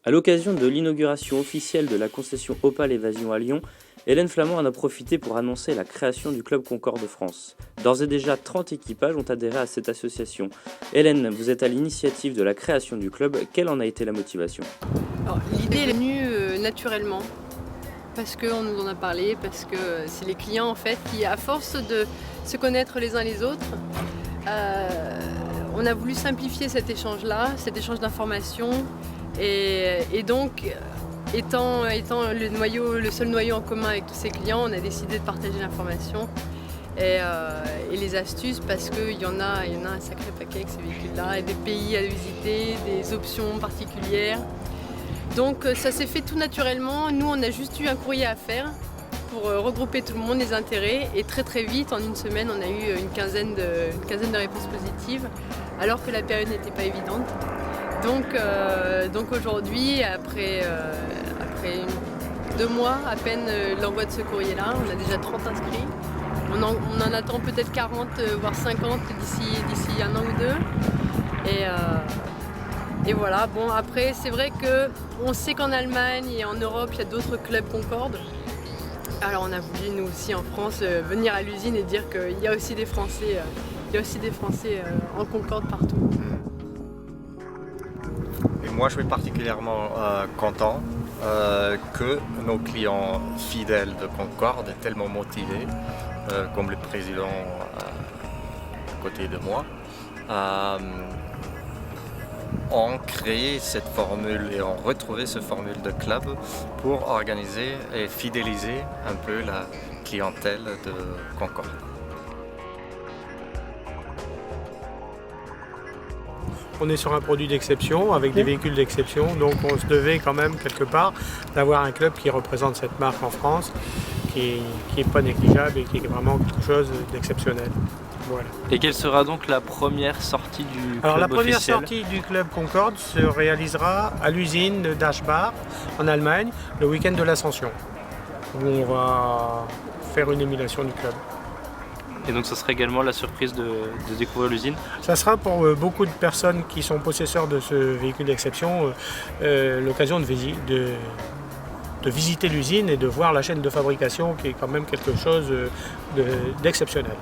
À l'occasion de l'inauguration officielle de la concession Opale Évasion à Lyon, Hélène Flamand en a profité pour annoncer la création du Club Concorde de France. D'ores et déjà, 30 équipages ont adhéré à cette association. Hélène, vous êtes à l'initiative de la création du club. Quelle en a été la motivation? L'idée est venue naturellement, parce qu'on nous en a parlé, parce que c'est les clients en fait qui, à force de se connaître les uns les autres, on a voulu simplifier cet échange-là, cet échange d'informations, et donc étant le seul noyau en commun avec tous ces clients, on a décidé de partager l'information et les astuces, parce qu'il y en a un sacré paquet avec ces véhicules-là, et des pays à visiter, des options particulières. Donc ça s'est fait tout naturellement. Nous, on a juste eu un courrier à faire pour regrouper tout le monde, les intérêts, et très vite, en une semaine, on a eu une quinzaine de réponses positives, alors que la période n'était pas évidente. Donc aujourd'hui, après 2 mois à peine l'envoi de ce courrier-là, on a déjà 30 inscrits. On en attend peut-être 40, voire 50 d'ici 1 an ou 2. Et voilà, bon, après c'est vrai qu'on sait qu'en Allemagne et en Europe il y a d'autres clubs Concorde. Alors on a voulu nous aussi en France venir à l'usine et dire qu'il y a aussi des Français, en Concorde partout. Et moi je suis particulièrement content que nos clients fidèles de Concorde, tellement motivés, comme le président à côté de moi, ont créé cette formule et ont retrouvé cette formule de club pour organiser et fidéliser un peu la clientèle de Concorde. On est sur un produit d'exception, avec des véhicules d'exception, donc on se devait quand même quelque part d'avoir un club qui représente cette marque en France, qui est pas négligeable et qui est vraiment quelque chose d'exceptionnel. Voilà. Et quelle sera donc la première sortie du club? Alors la première officiel sortie du club Concorde se réalisera à l'usine de Dashbar en Allemagne, le week-end de l'Ascension, où on va faire une émulation du club. Et donc ce sera également la surprise de découvrir l'usine? Ça sera pour beaucoup de personnes qui sont possesseurs de ce véhicule d'exception l'occasion de visiter l'usine et de voir la chaîne de fabrication, qui est quand même quelque chose d'exceptionnel.